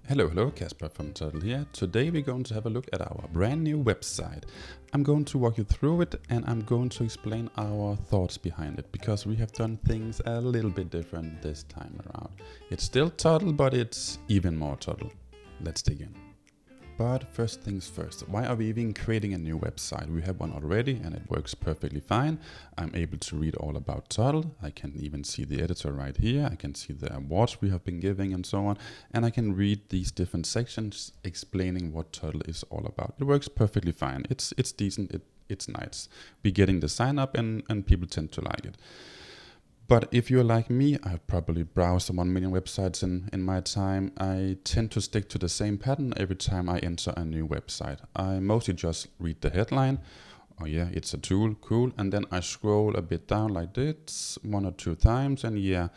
Hello, Casper from Toddle here. Today we're going to have a look at our brand new website. I'm going to walk you through it and I'm going to explain our thoughts behind it because we have done things a little bit different this time around. It's still Toddle, but it's even more Toddle. Let's dig in. But first things first, why are we even creating a new website? We have one already and it works perfectly fine. I'm able to read all about Toddle. I can even see the editor right here. I can see the awards we have been giving and so on. And I can read these different sections explaining what Toddle is all about. It works perfectly fine. It's decent. It's nice. We're getting the sign up and people tend to like it. But if you're like me, I've probably browsed 1 million websites in my time. I tend to stick to the same pattern every time I enter a new website. I mostly just read the headline. Oh yeah, it's a tool, cool. And then I scroll a bit down like this 1 or 2 times and yeah,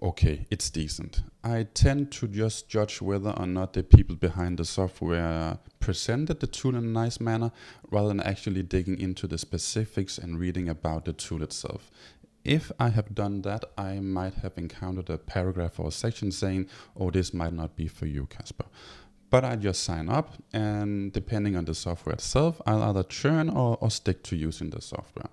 okay, it's decent. I tend to just judge whether or not the people behind the software presented the tool in a nice manner rather than actually digging into the specifics and reading about the tool itself. If I have done that, I might have encountered a paragraph or a section saying, oh, this might not be for you, Casper. But I just sign up, and depending on the software itself, I'll either churn or stick to using the software.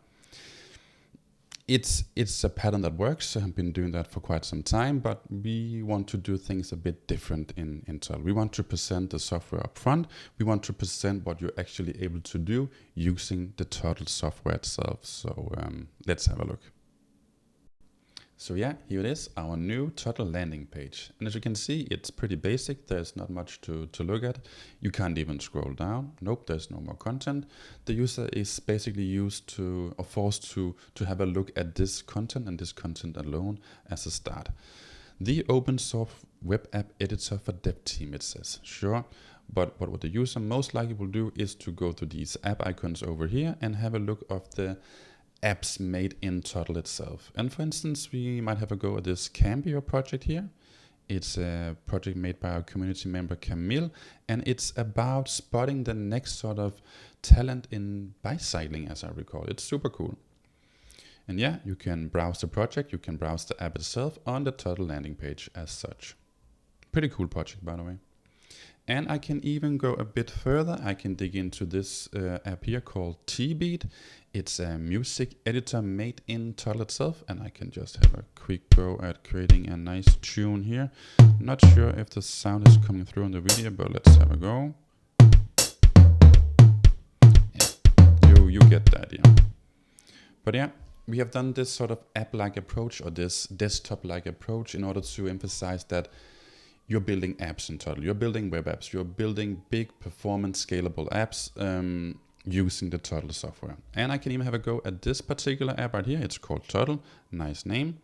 It's a pattern that works. I've been doing that for quite some time, but we want to do things a bit different in Toddle. We want to present the software up front. We want to present what you're actually able to do using the Toddle software itself. So let's have a look. So yeah, here it is, our new Toddle landing page. And as you can see, it's pretty basic. There's not much to look at. You can't even scroll down. Nope, there's no more content. The user is basically forced to have a look at this content and this content alone as a start. The open source web app editor for dev team, it says. Sure, but what the user most likely will do is to go to these app icons over here and have a look of the apps made in Toddle itself. And for instance, we might have a go at this Cambio project here. It's a project made by our community member Camille, and it's about spotting the next sort of talent in bicycling, as I recall. It's super cool. And yeah, you can browse the project, you can browse the app itself on the Toddle landing page as such. Pretty cool project, by the way. And I can even go a bit further. I can dig into this app here called T-Beat. It's a music editor made in Toddle itself, and I can just have a quick go at creating a nice tune here. Not sure if the sound is coming through in the video, but let's have a go. Yeah, you get the idea. But yeah, we have done this sort of app-like approach or this desktop-like approach in order to emphasize that you're building apps in Toddle. You're building web apps. You're building big performance scalable apps using the Toddle software. And I can even have a go at this particular app right here. It's called Toddle. Nice name.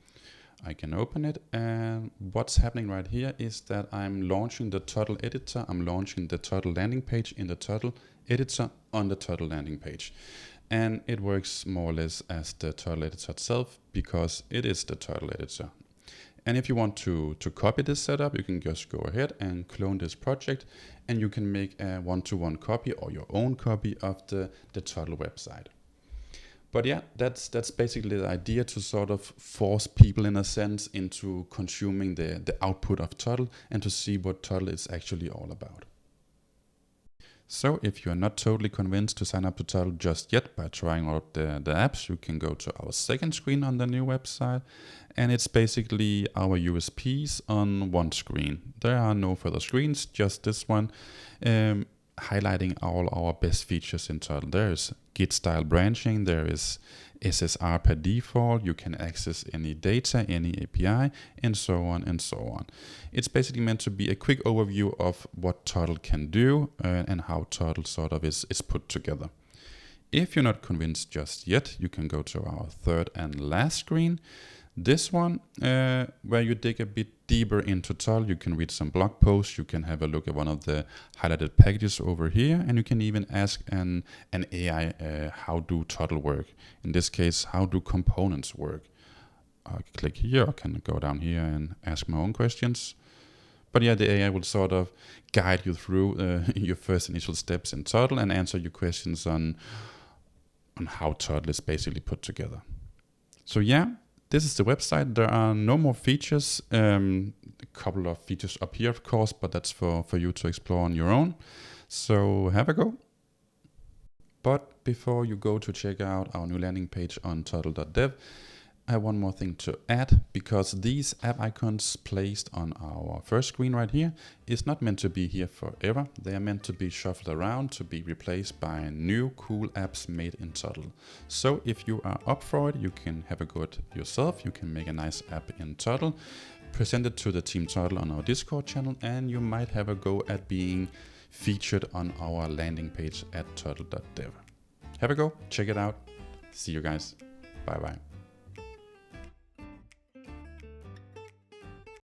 I can open it. And what's happening right here is that I'm launching the Toddle editor. I'm launching the Toddle landing page in the Toddle editor on the Toddle landing page. And it works more or less as the Toddle editor itself because it is the Toddle editor. And if you want to copy this setup, you can just go ahead and clone this project and you can make a one-to-one copy or your own copy of the Toddle website. But yeah, that's basically the idea, to sort of force people in a sense into consuming the output of Toddle and to see what Toddle is actually all about. So if you're not totally convinced to sign up to Toddle just yet by trying out the apps, you can go to our second screen on the new website. And it's basically our USPs on one screen. There are no further screens, just this one, highlighting all our best features in Toddle. There is Git style branching, there is SSR per default, you can access any data, any API, and so on and so on. It's basically meant to be a quick overview of what Toddle can do and how Toddle sort of is put together. If you're not convinced just yet, you can go to our third and last screen. This one, where you dig a bit deeper into Toddle, you can read some blog posts, you can have a look at one of the highlighted packages over here, and you can even ask an AI, how do Toddle work? In this case, how do components work? I can click here, I can go down here and ask my own questions. But yeah, the AI will sort of guide you through your first initial steps in Toddle and answer your questions on how Toddle is basically put together. So yeah, this is the website. There are no more features. A couple of features up here, of course, but that's for you to explore on your own. So have a go. But before you go to check out our new landing page on toddle.dev, I have one more thing to add, because these app icons placed on our first screen right here is not meant to be here forever. They are meant to be shuffled around to be replaced by new cool apps made in Toddle. So if you are up for it, you can have a go at yourself. You can make a nice app in Toddle, present it to the Team Toddle on our Discord channel, and you might have a go at being featured on our landing page at toddle.dev. Have a go, check it out. See you guys. Bye bye.